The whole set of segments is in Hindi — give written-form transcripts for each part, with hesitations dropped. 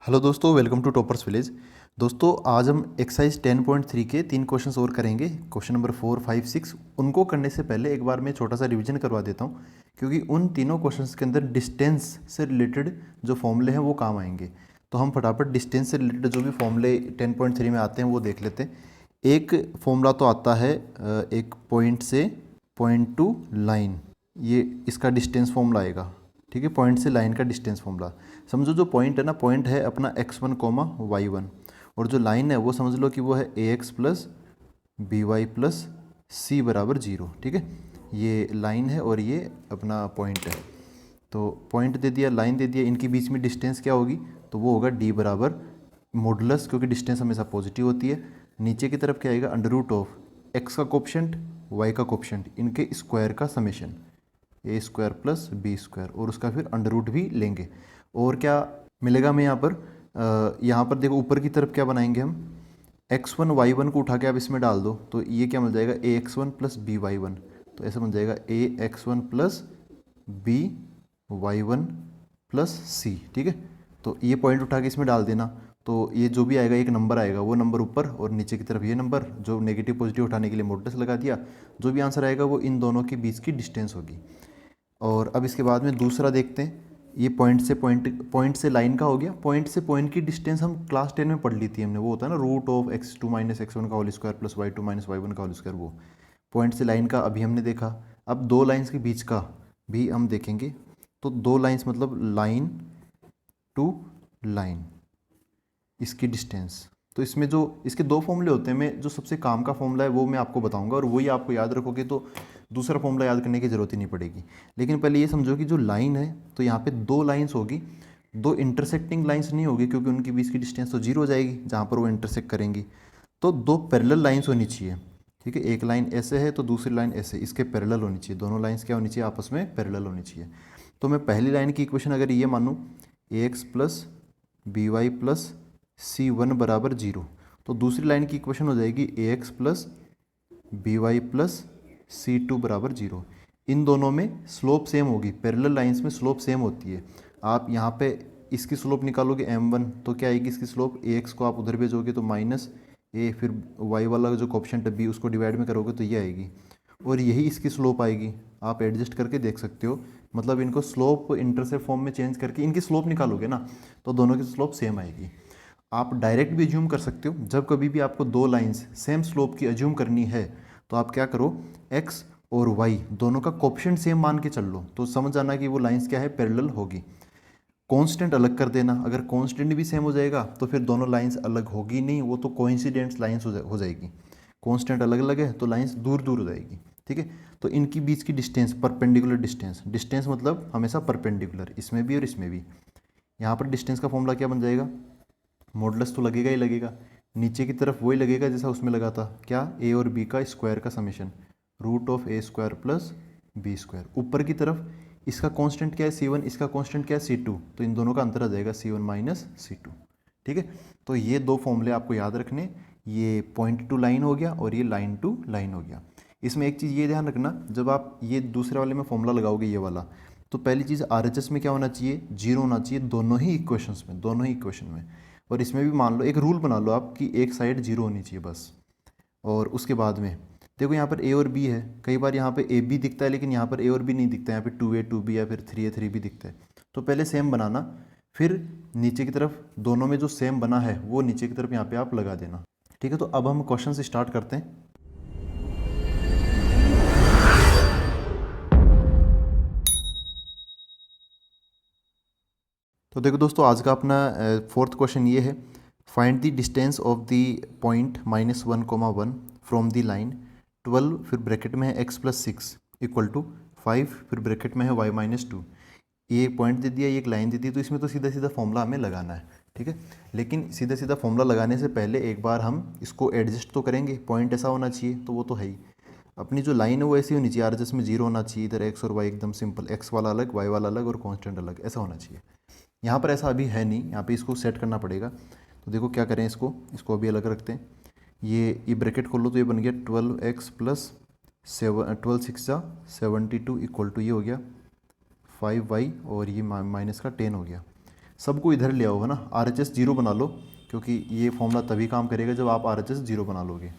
हेलो दोस्तों, वेलकम टू टॉपर्स विलेज। दोस्तों आज हम एक्सरसाइज 10.3 के 3 क्वेश्चंस और करेंगे। Question number 4, 5, 6। उनको करने से पहले एक बार मैं छोटा सा रिवीजन करवा देता हूँ, क्योंकि उन तीनों क्वेश्चंस के अंदर डिस्टेंस से रिलेटेड जो फॉर्मूले हैं वो काम आएंगे। तो हम फटाफट डिस्टेंस से रिलेटेड जो भी फॉर्मूले 10.3 में आते हैं वो देख लेते हैं। एक फॉर्मूला तो आता है एक पॉइंट से पॉइंट टू लाइन, ये इसका डिस्टेंस फॉर्मूला आएगा। ठीक है, पॉइंट से लाइन का डिस्टेंस फॉर्मूला। समझो जो पॉइंट है ना, पॉइंट है अपना x1 कोमा y1, और जो लाइन है वो समझ लो कि वो है ax plus b y plus c बराबर 0। ठीक है, ये लाइन है और ये अपना पॉइंट है। तो पॉइंट दे दिया, लाइन दे दिया, इनके बीच में डिस्टेंस क्या होगी, तो वो होगा d बराबर मॉडुलस, क्योंकि डिस्टेंस हमेशा पॉजिटिव होती है। नीचे की तरफ क्या आएगा, अंडर रूट ऑफ एक्स का कोप्शेंट, वाई का कोप्शेंट, इनके स्क्वायर का समेशन, ए स्क्वायर प्लस बी स्क्वायर, और उसका फिर अंडर रूट भी लेंगे। और क्या मिलेगा हमें यहाँ पर देखो ऊपर की तरफ क्या बनाएंगे हम, x1 y1 को उठा के आप इसमें डाल दो, तो ये क्या मिल जाएगा, a x one plus b y one. तो ऐसा मिल जाएगा a x one plus b y one plus c. ठीक है, तो ये पॉइंट उठा के इसमें डाल देना, तो ये जो भी आएगा एक नंबर आएगा, वो नंबर ऊपर, और नीचे की तरफ ये नंबर, जो नेगेटिव पॉजिटिव उठाने के लिए मॉडुलस लगा दिया। जो भी आंसर आएगा वो इन दोनों के बीच की डिस्टेंस होगी। और अब इसके बाद में दूसरा देखते हैं, ये पॉइंट से लाइन का हो गया। पॉइंट से पॉइंट की डिस्टेंस हम क्लास 10 में पढ़ ली थी हमने, वो होता है ना root of x2 minus x1 का whole square plus y2 minus y1 का होल स्क्वायर। वो पॉइंट से लाइन का अभी हमने देखा। अब दो लाइंस के बीच का भी हम देखेंगे। तो दो लाइंस मतलब लाइन टू लाइन, इसकी डिस्टेंस। तो इसमें जो इसके दो फॉर्मूले होते हैं, मैं जो सबसे काम का फॉर्मूला है वो मैं आपको बताऊंगा, और वही आपको याद रखोगे तो दूसरा फॉर्मूला याद करने की ज़रूरत ही नहीं पड़ेगी। लेकिन पहले ये समझो कि जो लाइन है, तो यहाँ पे दो लाइंस होगी, दो इंटरसेक्टिंग लाइंस नहीं होगी, क्योंकि उनके बीच की डिस्टेंस तो 0 हो जाएगी जहाँ पर वो इंटरसेक्ट करेंगी। तो दो पैरेलल लाइंस होनी चाहिए। ठीक है, एक लाइन ऐसे है तो दूसरी लाइन ऐसे, इसके पैरेलल होनी चाहिए। दोनों लाइंस क्या होनी चाहिए, आपस में पैरेलल होनी चाहिए। तो मैं पहली लाइन की इक्वेशन अगर ये मानूँ, a x plus b y plus c one बराबर 0, तो दूसरी लाइन की इक्वेशन हो जाएगी a x plus b y plus c two बराबर 0। इन दोनों में स्लोप सेम होगी, पैरेलल लाइंस में स्लोप सेम होती है। आप यहाँ पे इसकी स्लोप निकालोगे m1, तो क्या आएगी इसकी स्लोप, ए एक्स को आप उधर भेजोगे तो माइनस ए, फिर वाई वाला जो कोएफिशिएंट है बी, उसको डिवाइड में करोगे तो ये आएगी, और यही इसकी स्लोप आएगी। आप एडजस्ट करके देख सकते हो, मतलब इनको स्लोप इंटरसेप्ट फॉर्म में चेंज करके इनकी स्लोप निकालोगे ना, तो दोनों की स्लोप सेम आएगी। आप डायरेक्ट भी अज्यूम कर सकते हो, जब कभी भी आपको दो लाइंस सेम स्लोप की अज्यूम करनी है, तो आप क्या करो, x और y दोनों का कोएफिशिएंट सेम मान के चल लो, तो समझ जाना कि वो लाइंस क्या है, पैरेलल होगी। कांस्टेंट अलग कर देना, अगर कांस्टेंट भी सेम हो जाएगा तो फिर दोनों लाइंस अलग होगी नहीं, वो तो कोइंसिडेंट लाइंस हो जाएगी। कांस्टेंट अलग अलग है तो लाइंस दूर दूर हो जाएगी। ठीक है, तो इनकी बीच की डिस्टेंस, परपेंडिकुलर डिस्टेंस, डिस्टेंस मतलब हमेशा परपेंडिकुलर, इसमें भी और इसमें भी। यहाँ पर डिस्टेंस का फॉर्मूला क्या बन जाएगा, मॉडुलस तो लगेगा ही लगेगा, नीचे की तरफ वही लगेगा जैसा उसमें लगा था, क्या, ए और बी का स्क्वायर का summation, root of A square plus B square. ऊपर की तरफ इसका कांस्टेंट क्या है, c1, इसका कांस्टेंट क्या है, c2, तो इन दोनों का अंतर आ जाएगा c1 माइनस c2। ठीक है, तो ये दो फॉर्मूले आपको याद रखने, ये पॉइंट टू लाइन हो गया और ये लाइन टू लाइन हो गया। इसमें एक चीज़ ये ध्यान रखना, जब आप ये दूसरे वाले में फॉर्मूला लगाओगे ये वाला, तो पहली चीज़ RHS में क्या होना चाहिए, 0 होना चाहिए, दोनों ही इक्वेशंस में, दोनों ही इक्वेशन में। और इसमें भी मान लो, एक रूल बना लो आप कि एक साइड 0 होनी चाहिए बस। और उसके बाद में देखो यहाँ पर ए और बी है, कई बार यहाँ पे ए बी दिखता है लेकिन यहाँ पर ए और बी नहीं दिखता है, यहाँ पे 2A 2B या फिर 3A 3B दिखता है। तो पहले सेम बनाना, फिर नीचे की तरफ दोनों में जो सेम बना है वो नीचे की तरफ यहाँ पे आप लगा देना। ठीक है, तो अब हम क्वेश्चन से स्टार्ट करते हैं। तो देखो दोस्तों, आज का अपना फोर्थ क्वेश्चन ये है, find the distance of the point -1, 1 from the line 12, फिर ब्रैकेट में है x प्लस 6 इक्वल टू 5, फिर ब्रैकेट में है y माइनस 2। ये एक पॉइंट दे दिया, ये एक लाइन दे दी, तो इसमें तो सीधा सीधा फॉर्मूला हमें लगाना है। ठीक है, लेकिन सीधा सीधा फॉर्मूला लगाने से पहले एक बार हम इसको एडजस्ट तो करेंगे। पॉइंट ऐसा होना चाहिए, तो वो तो है ही, अपनी जो लाइन है वो ऐसी होनी चाहिए, RHS में 0 होना चाहिए, इधर x और y एकदम सिंपल, x वाला अलग, y वाला अलग, और कॉन्स्टेंट अलग, ऐसा होना चाहिए। यहाँ पर ऐसा अभी है नहीं, यहाँ पे इसको सेट करना पड़ेगा। तो देखो क्या करें, इसको अभी अलग रखते हैं। ये ब्रैकेट खोलो तो ये बन गया 12x प्लस 12 6 72 इक्वल टू ये हो गया 5y, और ये माइनस का 10 हो गया। सबको इधर ले आओ, है ना, RHS 0 बना लो, क्योंकि ये फॉर्मूला तभी काम करेगा जब आप RHS 0 बना लोगे।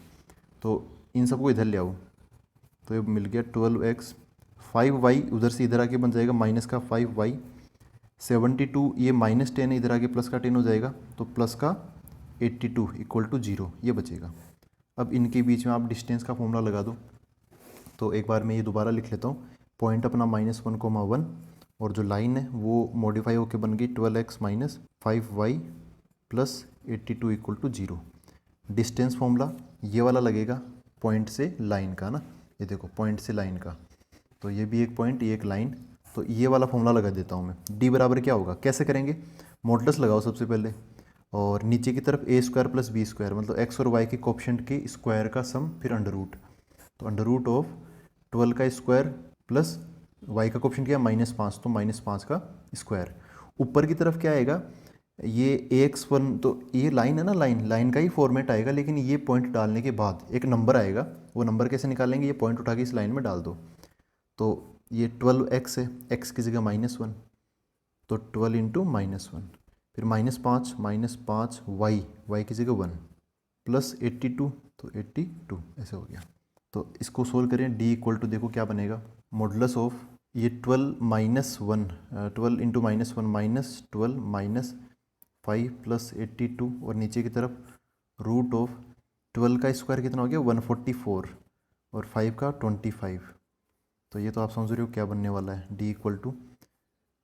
तो इन सबको इधर ले आओ, तो ये मिल गया 12x, 5y उधर से इधर आके बन जाएगा माइनस का 5y, 72 ये -10 इधर आके प्लस का 10 हो जाएगा, तो प्लस का 82 इक्वल टू 0 ये बचेगा। अब इनके बीच में आप डिस्टेंस का फॉर्मूला लगा दो। तो एक बार मैं ये दोबारा लिख लेता हूँ। पॉइंट अपना -1,1 और जो लाइन है वो मॉडिफाई होकर बन गई 12x minus 5y plus 82 equal to 0। Distance formula ये वाला लगेगा पॉइंट से लाइन का ना, ये देखो पॉइंट से लाइन का, तो ये भी एक पॉइंट, ये एक लाइन, तो ये वाला फॉर्मूला लगा देता हूँ मैं। डी बराबर क्या होगा, कैसे करेंगे, मॉडुलस लगाओ सबसे पहले, और नीचे की तरफ a square plus B square, मतलब x और y के कोएफिशिएंट के स्क्वायर का सम, फिर अंडर रूट, तो अंडर रूट ऑफ 12 का स्क्वायर प्लस y का कोएफिशिएंट क्या है -5, तो -5 का स्क्वायर। ऊपर की तरफ क्या आएगा, ये ax1, तो ये लाइन है ना, लाइन का ही फॉर्मेट आएगा, लेकिन ये पॉइंट डालने के बाद एक नंबर आएगा, वो नंबर कैसे निकालेंगे, ये पॉइंट उठा के इस लाइन में डाल दो। तो ये 12x है, x की जगह -1, तो 12 इंटू -1, फिर -5 y की जगह 1 प्लस 82, तो 82 ऐसे हो गया। तो इसको सोल्व करें, d इक्वल टू देखो क्या बनेगा, मॉडुलस ऑफ ये 12 -1, 12 इंटू -1 -12 माइनस 5 प्लस 82, और नीचे की तरफ रूट ऑफ 12 का स्क्वायर कितना हो गया 144 और 5 का 25। तो ये तो आप समझ रहे हो क्या बनने वाला है, d इक्वल टू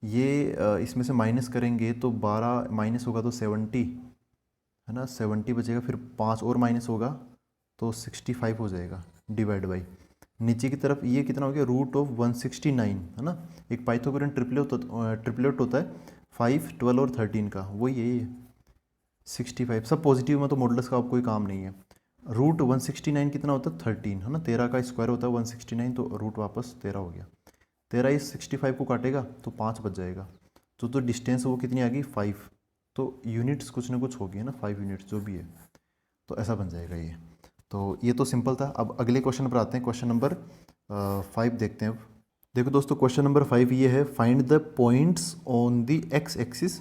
ये इसमें से माइनस करेंगे तो 12 माइनस होगा तो 70 है ना, 70 बचेगा, फिर 5 और माइनस होगा तो 65 हो जाएगा, डिवाइड बाई नीचे की तरफ ये कितना हो गया रूट ऑफ 169 है ना। एक पाइथागोरन ट्रिपलेट होता है 5, 12 और 13 का, वही है ये 65। सब पॉजिटिव में तो मॉडुलस का अब कोई काम नहीं है। रूट 169 कितना होता है 13 है ना, 13 का स्क्वायर होता है 169, तो रूट वापस 13 हो गया। 13 इस 65 को काटेगा तो 5 बच जाएगा, तो डिस्टेंस वो कितनी आ गई 5, तो यूनिट्स कुछ ना कुछ होगी है ना, 5 यूनिट्स जो भी है, तो ऐसा बन जाएगा ये। तो ये तो सिंपल था। अब अगले क्वेश्चन पर आते हैं, क्वेश्चन नंबर 5 देखते हैं। अब देखो दोस्तों, क्वेश्चन नंबर 5 ये है, find the points on the x axis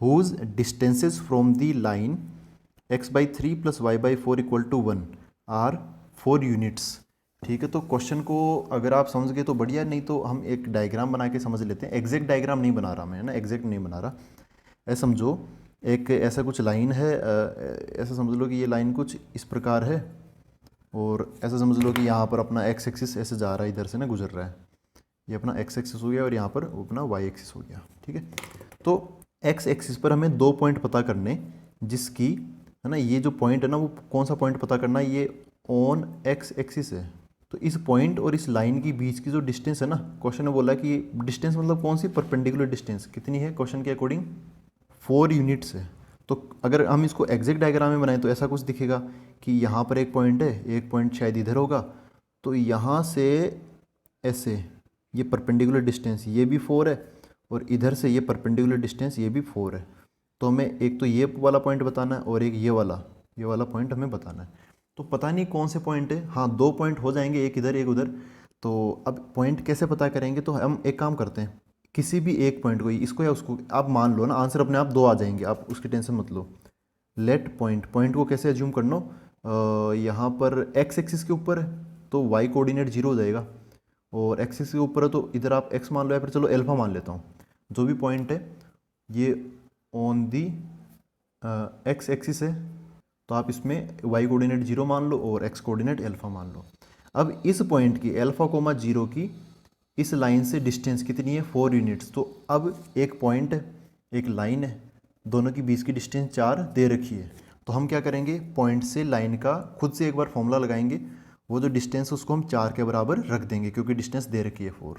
whose distances from the line x/3 plus y/4 equal to 1 are 4 units. ठीक है, तो क्वेश्चन को अगर आप समझ गए तो बढ़िया, नहीं तो हम एक डायग्राम बना के समझ लेते हैं। एग्जैक्ट डायग्राम नहीं बना रहा मैं, है ना, एग्जैक्ट नहीं बना रहा। ऐसा समझो एक ऐसा कुछ लाइन है, ऐसा समझ लो कि ये लाइन कुछ इस प्रकार है, और ऐसा समझ लो कि यहाँ पर अपना x एक्सिस ऐसे जा रहा है, इधर से ना गुजर रहा है, ये अपना x एक्सिस हो गया और यहाँ पर अपना y एक्सिस हो गया। ठीक है, तो x एक्सिस पर हमें 2 पॉइंट पता करने, जिसकी है ना, ये जो पॉइंट है ना वो कौन सा पॉइंट पता करना है, ये ऑन x एक्सिस है। तो इस पॉइंट और इस लाइन के बीच की जो डिस्टेंस है ना, क्वेश्चन ने बोला कि डिस्टेंस मतलब कौन सी, परपेंडिकुलर डिस्टेंस कितनी है, क्वेश्चन के अकॉर्डिंग 4 यूनिट्स है। तो अगर हम इसको एग्जैक्ट डायग्राम में बनाएं तो ऐसा कुछ दिखेगा कि यहाँ पर एक पॉइंट है, एक पॉइंट शायद इधर होगा, तो यहाँ से ऐसे ये परपेंडिकुलर डिस्टेंस ये भी 4 है, और इधर से ये परपेंडिकुलर डिस्टेंस ये भी 4 है। तो हमें एक तो ये वाला पॉइंट बताना है और एक ये वाला पॉइंट हमें बताना है। तो पता नहीं कौन से पॉइंट है, हाँ 2 पॉइंट हो जाएंगे, एक इधर एक उधर। तो अब पॉइंट कैसे पता करेंगे, तो हम एक काम करते हैं, किसी भी एक पॉइंट को, इसको या उसको, आप मान लो ना आंसर अपने आप 2 आ जाएंगे, आप उसकी टेंशन मत लो। लेट पॉइंट को कैसे एज्यूम कर लो, यहाँ पर x एक्सिस के ऊपर है तो y कोऑर्डिनेट 0 हो जाएगा, और x एक्सिस के ऊपर है तो इधर आप x मान लो, या फिर चलो अल्फा मान लेता हूँ। जो भी पॉइंट है ये ऑन दी x एक्सिस है, तो आप इसमें y कोऑर्डिनेट 0 मान लो और x कोऑर्डिनेट अल्फा मान लो। अब इस पॉइंट की अल्फा कोमा 0 की इस लाइन से डिस्टेंस कितनी है 4 यूनिट्स। तो अब एक पॉइंट है, एक लाइन है, दोनों की बीच की डिस्टेंस 4 दे रखी है। तो हम क्या करेंगे, पॉइंट से लाइन का खुद से एक बार फॉर्मूला लगाएंगे, वो जो डिस्टेंस उसको हम 4 के बराबर रख देंगे, क्योंकि डिस्टेंस दे रखी है 4।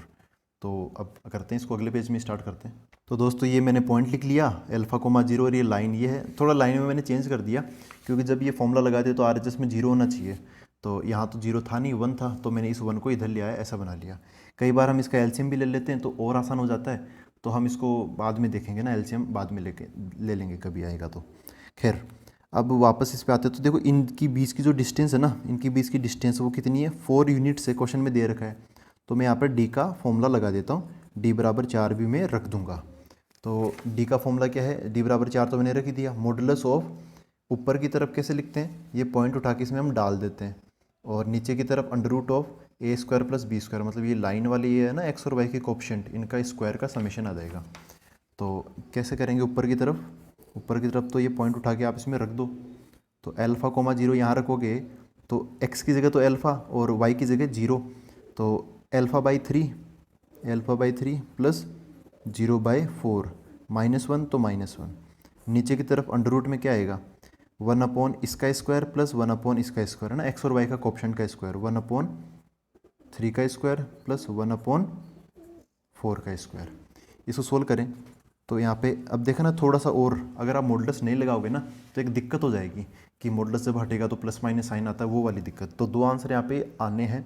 तो अब करते हैं इसको, अगले पेज में स्टार्ट करते हैं। तो दोस्तों ये मैंने पॉइंट लिख लिया अल्फा कोमा 0, और ये लाइन ये है। थोड़ा लाइन में मैंने चेंज कर दिया, क्योंकि जब ये फॉर्मूला लगाते तो RHS में 0 होना चाहिए, तो यहाँ तो 0 था नहीं, 1 था, तो मैंने इस 1 को इधर ले आया, ऐसा बना लिया। कई बार हम इसका एलसीएम भी ले लेते हैं तो और आसान हो जाता है, तो हम इसको बाद में देखेंगे ना, एलसीएम बाद में ले लेंगे कभी आएगा तो। खैर अब वापस इस पे आते हैं। तो देखो इनकी बीच की जो डिस्टेंस है ना, इनकी बीच की डिस्टेंस वो कितनी है 4 यूनिट्स है, क्वेश्चन में दे रखा है। तो मैं यहाँ पर डी का फॉर्मूला लगा देता हूँ, डी बराबर 4 भी मैं रख दूंगा। तो डी का फॉर्मूला क्या है, डी बराबर 4 तो मैंने रख ही दिया। मॉडुलस ऑफ ऊपर की तरफ कैसे लिखते हैं, ये पॉइंट उठा के इसमें हम डाल देते हैं, और नीचे की तरफ under root of A square plus B square, मतलब ये लाइन वाली ये है ना एक्स और वाई के कोफिशिएंट, इनका स्क्वायर का समेशन आ जाएगा। तो कैसे करेंगे, ऊपर की तरफ तो ये पॉइंट उठा के आप इसमें रख दो। तो अल्फ़ा कोमा जीरो यहाँ रखोगे तो एक्स की जगह तो अल्फ़ा और वाई की जगह जीरो, तो अल्फ़ा बाई थ्री प्लस 0/4 -1 तो -1। नीचे की तरफ अंडर रूट में क्या आएगा, 1/, इसका स्क्वायर प्लस 1/, इसका स्क्वायर है ना, एक्स और वाई का कोफिशिएंट का स्क्वायर, 1/3 का स्क्वायर प्लस 1/4 का स्क्वायर। इसको सोल्व करें तो यहाँ पे अब देखा ना, थोड़ा सा और अगर आप मॉडुलस नहीं लगाओगे ना तो एक दिक्कत हो जाएगी कि मॉडुलस जब हटेगा तो प्लस माइनस साइन आता है, वो वाली दिक्कत। तो 2 आंसर यहाँ पे आने हैं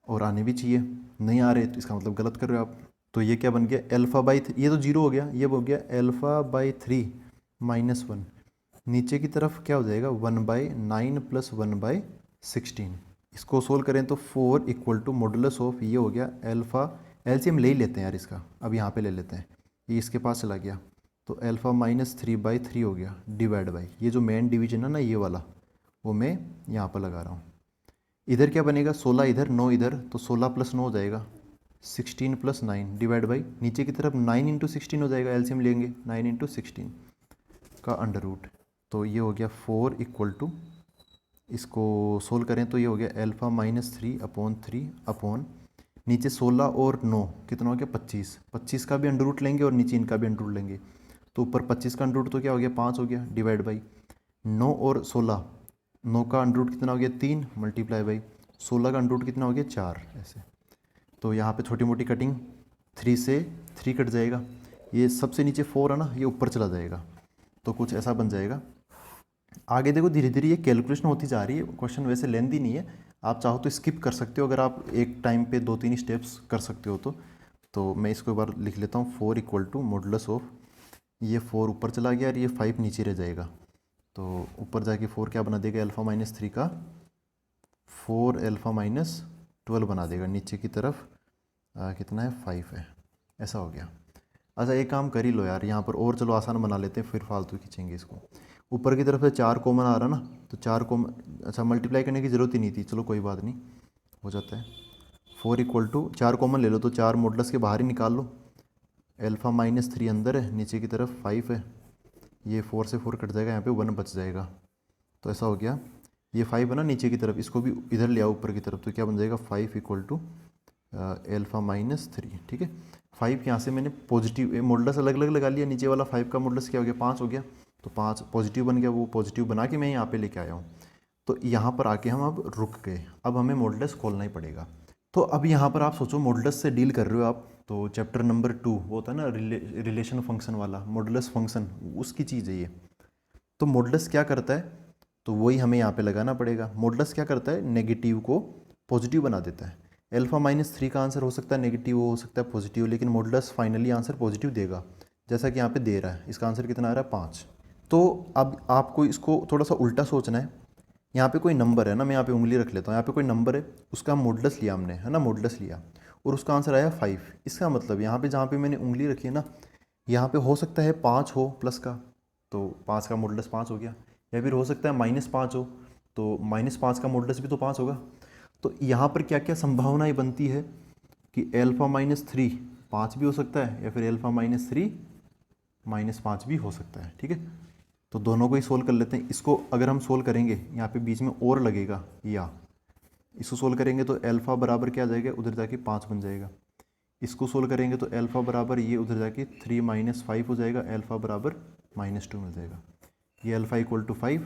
और आने भी चाहिए, नहीं आ रहे तो इसका मतलब गलत कर रहे हो आप। तो ये क्या बन गया, अल्फ़ा बाई, ये तो जीरो हो गया, ये हो गया अल्फ़ा बाई 3 -1। नीचे की तरफ क्या हो जाएगा, 1/9 प्लस 1/16। इसको सोल्व करें तो 4 इक्वल टू मॉडुलस ऑफ, ये हो गया अल्फ़ा, एलसीएम ले ही लेते हैं यार इसका, अब यहाँ पे ले लेते हैं, ये इसके पास चला गया तो अल्फ़ा -3/3 हो गया, डिवाइड बाई ये जो मेन डिवीजन है ना ये वाला, वो मैं यहाँ पर लगा रहा हूँ। इधर क्या बनेगा, 16 इधर 9 इधर, तो 16 + 9 हो जाएगा 16 + 9 डिवाइड बाई नीचे की तरफ 9 × 16 हो जाएगा, एलसीएम लेंगे 9 × 16 का अंडर रूट। तो ये हो गया 4 इक्वल टू, इसको सोल्व करें तो ये हो गया अल्फ़ा -3/3 अपॉन नीचे 16 और 9 कितना हो गया 25, 25 का भी अंडर रूट लेंगे और नीचे इनका भी अंडर रूट लेंगे, तो ऊपर 25 का अंडर रूट तो क्या हो गया 5 हो गया, डिवाइड बाई 9 और 16, 9 का अंडर रूट कितना हो गया 3 मल्टीप्लाई बाई 16 का अंडर रूट कितना हो गया 4, ऐसे। तो यहाँ पे छोटी मोटी कटिंग, 3 से 3 कट जाएगा, ये सबसे नीचे 4 है ना, ये ऊपर चला जाएगा, तो कुछ ऐसा बन जाएगा। आगे देखो धीरे धीरे ये कैलकुलेशन होती जा रही है, क्वेश्चन वैसे लेंथी नहीं है, आप चाहो तो स्किप कर सकते हो अगर आप एक टाइम पे 2-3 स्टेप्स कर सकते हो तो मैं इसको एक बार लिख लेता हूँ। 4 इक्वल टू मॉडुलस ऑफ, ये 4 ऊपर चला गया और ये 5 नीचे रह जाएगा, तो ऊपर जाके 4 क्या बना देगा, अल्फ़ा -3 का 4 अल्फ़ा -12 बना देगा, नीचे की तरफ कितना है 5 है, ऐसा हो गया। अच्छा एक काम कर ही लो यार यहाँ पर, और चलो आसान बना लेते हैं, फिर फालतू खींचेंगे इसको। ऊपर की तरफ से 4 कॉमन आ रहा ना, तो 4 कॉमन, अच्छा मल्टीप्लाई करने की ज़रूरत ही नहीं थी, चलो कोई बात नहीं, हो जाता है। 4 इक्वल टू 4 कॉमन ले लो तो 4 मॉडुलस के बाहर ही निकाल लो, अल्फ़ा -3 अंदर है, नीचे की तरफ 5 है, ये 4 से 4 कट जाएगा, यहाँ पे 1 बच जाएगा, तो ऐसा हो गया। ये 5 है ना नीचे की तरफ, इसको भी इधर ले आओ ऊपर की तरफ, तो क्या बन जाएगा 5 इक्वल टू अल्फ़ा -3, ठीक है। 5 यहाँ से मैंने पॉजिटिव मॉडुलस अलग अलग लगा लिया, नीचे वाला 5 का मॉडुलस क्या हो गया 5 हो गया, तो 5 पॉजिटिव बन गया, वो पॉजिटिव बना के मैं यहाँ पे लेके आया हूँ। तो यहाँ पर आके हम अब रुक गए, अब हमें मॉडुलस खोलना ही पड़ेगा। तो अब यहाँ पर आप सोचो मॉडुलस से डील कर रहे हो आप, तो चैप्टर नंबर 2 वो होता है ना रिलेशन फंक्शन वाला, मॉडुलस फंक्शन, उसकी चीज़ है ये। तो मॉडुलस क्या करता है, तो वही हमें यहाँ पे लगाना पड़ेगा। मॉडुलस क्या करता है, नेगेटिव को पॉजिटिव बना देता है। अल्फ़ा -3 का आंसर हो सकता है नेगेटिव, हो सकता है पॉजिटिव, लेकिन मॉडुलस फाइनली आंसर पॉजिटिव देगा, जैसा कि यहाँ पे दे रहा है। इसका आंसर कितना आ रहा है 5। तो अब आपको इसको थोड़ा सा उल्टा सोचना है। यहाँ पे कोई नंबर है ना, मैं यहाँ पे उंगली रख लेता हूँ, यहाँ पे कोई नंबर है, उसका मॉडुलस लिया हमने, है ना, मॉडुलस लिया और उसका आंसर आया 5। इसका मतलब यहाँ पे जहाँ पे मैंने उंगली रखी है ना, यहाँ पे हो सकता है 5 हो प्लस का, तो 5 का मॉडुलस 5 हो गया, या फिर हो सकता है -5 हो, तो -5 का मॉडुलस भी तो 5 होगा। तो यहाँ पर क्या क्या संभावनाएं बनती है कि अल्फ़ा -3 5 भी हो सकता है, या फिर अल्फ़ा -3 -5 भी हो सकता है, ठीक है। तो दोनों को ही सोल्व कर लेते हैं। इसको अगर हम सोल्व करेंगे, यहाँ पे बीच में और लगेगा या, इसको सोल्व करेंगे तो अल्फ़ा बराबर क्या आ जाएगा, उधर जाके 5 बन जाएगा। इसको सोल्व करेंगे तो अल्फ़ा बराबर ये उधर जाके 3 - 5 हो जाएगा, अल्फ़ा बराबर -2 मिल जाएगा। ये alpha equal to 5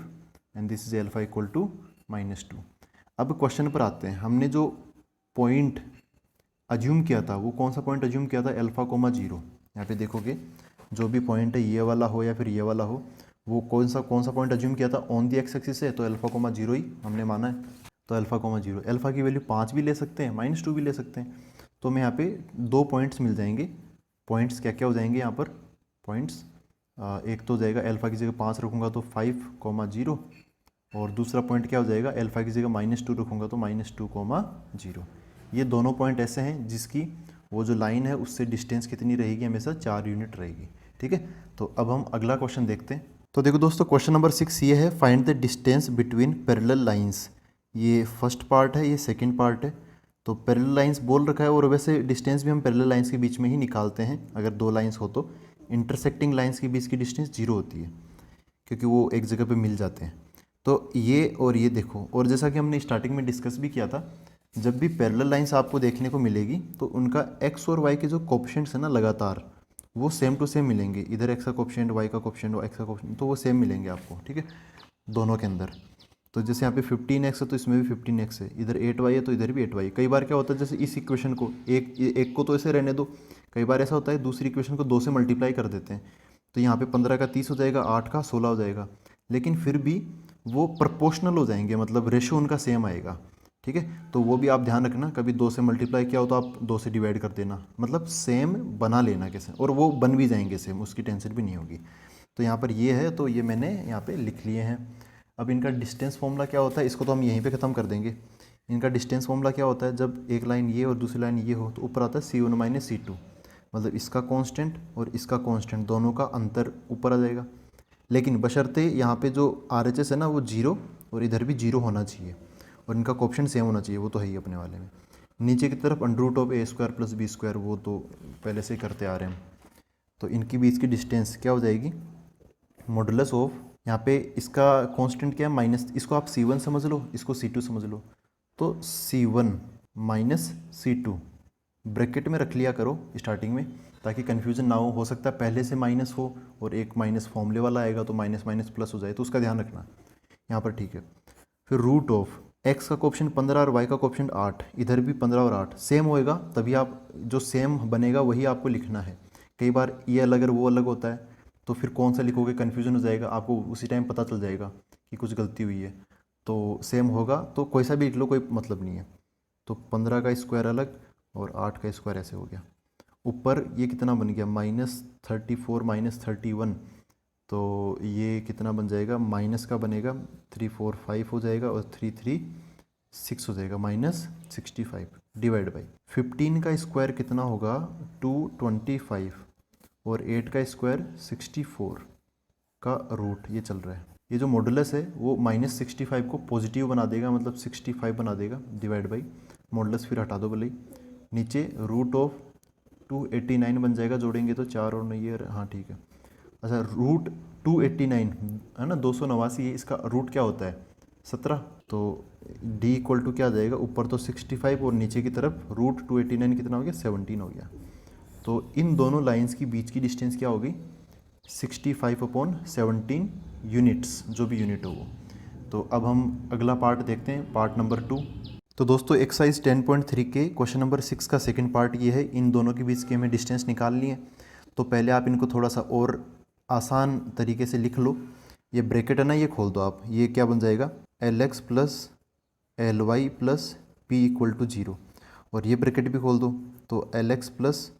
and this is alpha equal to -2। अब क्वेश्चन पर आते हैं। हमने जो पॉइंट अज्यूम किया था, वो कौन सा पॉइंट अज्यूम किया था, अल्फ़ा कोमा 0। यहाँ पे देखोगे जो भी पॉइंट है, ये वाला हो या फिर ये वाला हो, वो कौन सा पॉइंट अज्यूम किया था ऑन दी एक्स एक्सिस है, तो अल्फ़ा कोमा 0 ही हमने माना है। तो अल्फ़ा कोमा 0, अल्फ़ा की वैल्यू 5 भी ले सकते हैं, -2 भी ले सकते हैं। तो हमें यहाँ पे 2 पॉइंट्स मिल जाएंगे। पॉइंट्स क्या क्या हो जाएंगे यहाँ पर, पॉइंट्स एक तो हो जाएगा अल्फ़ा की जगह 5 रखूँगा तो 5,0, और दूसरा पॉइंट क्या हो जाएगा, अल्फ़ा की जगह -2 रखूँगा तो -2,0। ये दोनों पॉइंट ऐसे हैं जिसकी वो जो लाइन है उससे डिस्टेंस कितनी रहेगी, हमेशा 4 यूनिट रहेगी। ठीक है, तो अब हम अगला क्वेश्चन देखते हैं। तो देखो दोस्तों, क्वेश्चन नंबर 6 ये है, find the distance between parallel lines. ये फर्स्ट पार्ट है, ये सेकंड पार्ट है। तो पैरेलल लाइंस बोल रखा है, और वैसे डिस्टेंस भी हम पैरेलल लाइंस के बीच में ही निकालते हैं। अगर दो लाइंस हो तो इंटरसेक्टिंग लाइंस के बीच की डिस्टेंस 0 होती है, क्योंकि वो एक जगह पे मिल जाते हैं। तो ये और ये देखो, और जैसा कि हमने स्टार्टिंग में डिस्कस भी किया था, जब भी पैरेलल लाइंस आपको देखने को मिलेगी तो उनका एक्स और वाई के जो कोएफिशिएंट्स है ना लगातार, वो सेम टू सेम मिलेंगे। इधर एक्स का कोएफिशिएंट, वाई का कोएफिशिएंट, एक्स का कोएफिशिएंट, तो वो सेम मिलेंगे आपको, ठीक है, दोनों के अंदर। तो जैसे यहाँ पे 15x है तो इसमें भी 15x है, इधर 8y है तो इधर भी 8y। कई बार क्या होता है, जैसे इस इक्वेशन को एक को तो ऐसे रहने दो, कई बार ऐसा होता है दूसरी इक्वेशन को 2 से मल्टीप्लाई कर देते हैं, तो यहाँ पे 15 का 30 हो जाएगा, 8 का 16 हो जाएगा, लेकिन फिर भी वो प्रोपोर्शनल हो जाएंगे, मतलब रेशो उनका सेम आएगा, ठीक है। तो वो भी आप ध्यान रखना, कभी 2 से मल्टीप्लाई किया हो तो आप 2 से डिवाइड कर देना, मतलब सेम बना लेना कैसे, और वो बन भी जाएंगे सेम, उसकी टेंशन भी नहीं होगी। तो यहाँ पर ये है, तो ये मैंने यहाँ पे लिख लिए हैं। अब इनका डिस्टेंस फॉर्मूला क्या होता है, इसको तो हम यहीं पे ख़त्म कर देंगे। इनका डिस्टेंस फॉर्मूला क्या होता है, जब एक लाइन ये और दूसरी लाइन ये हो तो ऊपर आता है C1 माइनस C2, मतलब इसका कांस्टेंट और इसका कांस्टेंट दोनों का अंतर ऊपर आ जाएगा। लेकिन बशर्ते यहाँ पे जो RHS है ना वो 0 और इधर भी 0 होना चाहिए, और इनका कोएफिशिएंट सेम होना चाहिए, वो तो है ही अपने वाले में। नीचे की तरफ √(a² + b², वो तो पहले से ही करते आ रहे हैं हम। तो इनकी बीच की डिस्टेंस क्या हो जाएगी, मॉडुलस ऑफ, यहाँ पे इसका कांस्टेंट क्या है माइनस, इसको आप C1 समझ लो, इसको C2 समझ लो, तो C1 माइनस C2 ब्रैकेट में रख लिया करो स्टार्टिंग में, ताकि कन्फ्यूजन ना हो सकता है पहले से माइनस हो और एक माइनस फॉर्मूले वाला आएगा तो माइनस माइनस प्लस हो जाए, तो उसका ध्यान रखना यहाँ पर, ठीक है। फिर रूट ऑफ एक्स का कोएफिशिएंट 15 और वाई का कोएफिशिएंट 8, इधर भी 15 और 8 सेम होएगा, तभी आप जो सेम बनेगा वही आपको लिखना है। कई बार ये अलग और वो अलग होता है, तो फिर कौन सा लिखोगे कन्फ्यूजन हो जाएगा, आपको उसी टाइम पता चल जाएगा कि कुछ गलती हुई है। तो सेम होगा तो कोई सा भी लिख लो, कोई मतलब नहीं है। तो 15 का स्क्वायर अलग और 8 का स्क्वायर ऐसे हो गया। ऊपर ये कितना बन गया, -34 -31, तो ये कितना बन जाएगा, माइनस का बनेगा 3 4 5 हो जाएगा, और 3 3 6 हो जाएगा, -65 डिवाइड बाई 15 का स्क्वायर कितना होगा 225, और 8 का स्क्वायर 64 का रूट, ये चल रहा है। ये जो मॉडुलस है वो -65 को पॉजिटिव बना देगा, मतलब 65 बना देगा, डिवाइड बाई मॉडुलस फिर हटा दो भले ही, नीचे √289 बन जाएगा, जोड़ेंगे तो 4 और 9, हाँ ठीक है। अच्छा, √289 है ना, 289 है, इसका रूट क्या होता है 17, तो D इक्वल टू क्या आ जाएगा, ऊपर तो 65 और नीचे की तरफ √289 कितना हो गया, 17 हो गया। तो इन दोनों लाइंस की बीच की डिस्टेंस क्या होगी, 65/17 यूनिट्स, जो भी यूनिट हो वो। तो अब हम अगला पार्ट देखते हैं, पार्ट नंबर 2। तो दोस्तों एक्सरसाइज 10.3 के क्वेश्चन नंबर 6 का सेकंड पार्ट ये है, इन दोनों के बीच की हमें डिस्टेंस निकालनी है। तो पहले आप इनको थोड़ा सा और आसान तरीके से लिख लो। ये ब्रैकेट है ना, ये खोल दो आप, ये क्या बन जाएगा, LX + LY + P = 0, और ये ब्रैकेट भी खोल दो, तो LX +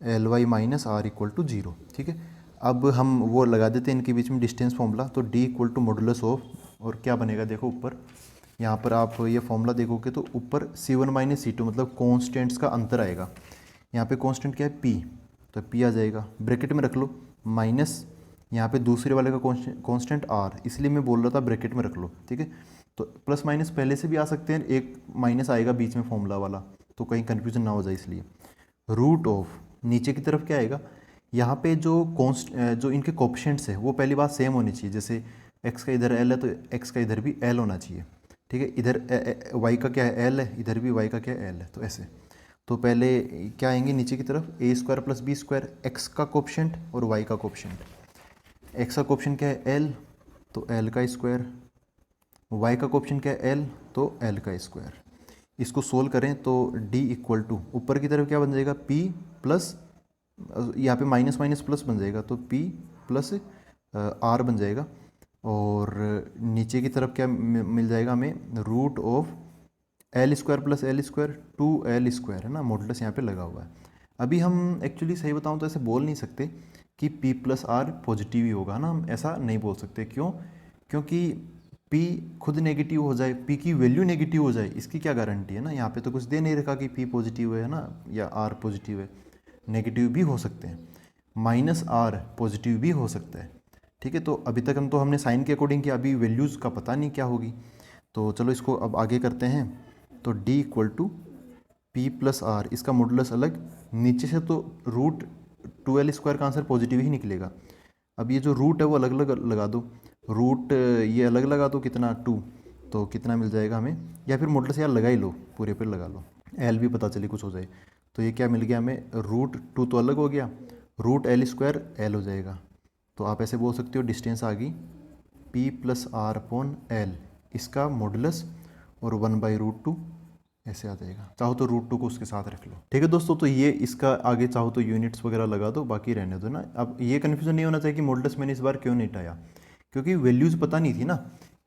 LY - R = 0, ठीक है। अब हम वो लगा देते हैं इनके बीच में डिस्टेंस फॉर्मूला, तो D = मॉडुलस ऑफ, और क्या बनेगा देखो ऊपर, यहाँ पर आप ये फॉर्मूला देखोगे तो ऊपर C1 - C2 मतलब कॉन्स्टेंट्स का अंतर आएगा। यहाँ पे कांस्टेंट क्या है P, तो P आ जाएगा, ब्रैकेट में रख लो, माइनस यहाँ पे दूसरे वाले का कांस्टेंट R, इसलिए मैं बोल रहा था ब्रैकेट में रख लो, ठीक है। तो प्लस माइनस पहले से भी आ सकते हैं, एक माइनस आएगा बीच में फॉर्मूला वाला, तो कहीं कन्फ्यूजन ना हो जाए इसलिए। रूट ऑफ, नीचे की तरफ क्या आएगा, यहाँ पे जो इनके कोएफिशिएंट्स है वो पहली बात सेम होनी चाहिए, जैसे x का इधर L है तो x का इधर भी L होना चाहिए, ठीक है। इधर y का क्या है L है, इधर भी y का क्या है L है, तो ऐसे। तो पहले क्या आएंगे नीचे की तरफ, a² + b², x का कोएफिशिएंट और y का कोएफिशिएंट। x का कोएफिशिएंट क्या है L, तो L का स्क्वायर, y का कोएफिशिएंट क्या है L, तो L का स्क्वायर। इसको सोल्व करें तो D = ऊपर की तरफ क्या बन जाएगा, P प्लस, यहाँ पे माइनस माइनस प्लस बन जाएगा, तो P + R बन जाएगा, और नीचे की तरफ क्या मिल जाएगा हमें, root of L² + L² 2L² है ना, मॉडुलस यहाँ पे लगा हुआ है। अभी हम एक्चुअली सही बताऊँ तो ऐसे बोल नहीं सकते कि P + R पॉजिटिव ही होगा ना, हम ऐसा नहीं बोल सकते। क्यों, क्योंकि P खुद नेगेटिव हो जाए, P की वैल्यू नेगेटिव हो जाए, इसकी क्या गारंटी है ना, यहाँ पे तो कुछ दे नहीं रखा कि P पॉजिटिव है ना या R पॉजिटिव है, नेगेटिव भी हो सकते हैं। माइनस आर पॉजिटिव भी हो सकता है। ठीक है, तो अभी तक हमने साइन के अकॉर्डिंग किया, अभी वैल्यूज़ का पता नहीं क्या होगी। तो चलो इसको अब आगे करते हैं। तो D equal to P plus R, इसका मॉडुलस अलग, नीचे से तो रूट 2l² का आंसर पॉजिटिव ही निकलेगा। अब ये जो रूट है वो अलग अलग लगा दो, रूट ये अलग लगा दो, कितना 2, तो कितना मिल जाएगा हमें, या फिर मॉडुलस यार लगा ही लो, पूरे पे लगा लो, एल भी पता चले कुछ हो जाए। तो ये क्या मिल गया हमें, रूट 2 तो अलग हो गया, रूट l² एल हो जाएगा। तो आप ऐसे बोल सकते हो डिस्टेंस आ गई p plus R upon L, इसका मॉडुलस, और 1/√2 ऐसे आ जाएगा। चाहो तो √2 को उसके साथ रख लो। ठीक है दोस्तों, तो ये इसका आगे चाहो तो यूनिट्स वगैरह लगा दो, बाकी रहने दो ना। अब ये कन्फ्यूजन नहीं होना चाहिए कि मॉडुलस मैंने इस बार क्यों नहीं हटाया, क्योंकि वैल्यूज़ पता नहीं थी ना।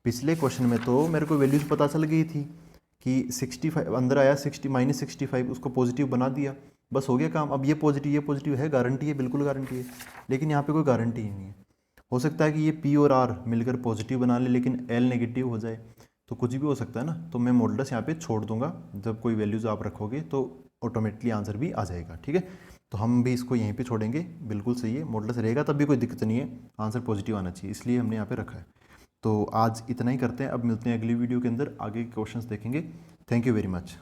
पिछले क्वेश्चन में तो मेरे को वैल्यूज़ पता चल गई थी कि 65 अंदर आया, 65 उसको पॉजिटिव बना दिया, बस हो गया काम। अब ये पॉजिटिव है, गारंटी है, बिल्कुल गारंटी है, लेकिन यहाँ पे कोई गारंटी ही नहीं है। हो सकता है कि ये पी और आर मिलकर पॉजिटिव बना ले, लेकिन एल नेगेटिव हो जाए, तो कुछ भी हो सकता है ना। तो मैं मॉडुलस यहाँ पे छोड़ दूंगा, जब कोई वैल्यूज़ आप रखोगे तो ऑटोमेटिकली आंसर भी आ जाएगा। ठीक है, तो हम भी इसको यहीं पे छोड़ेंगे, बिल्कुल सही है, मॉडुलस रहेगा तब भी कोई दिक्कत नहीं है, आंसर पॉजिटिव आना चाहिए, इसलिए हमने यहाँ पे रखा है। तो आज इतना ही करते हैं, अब मिलते हैं अगली वीडियो के अंदर, आगे के क्वेश्चंस देखेंगे। Thank you very much.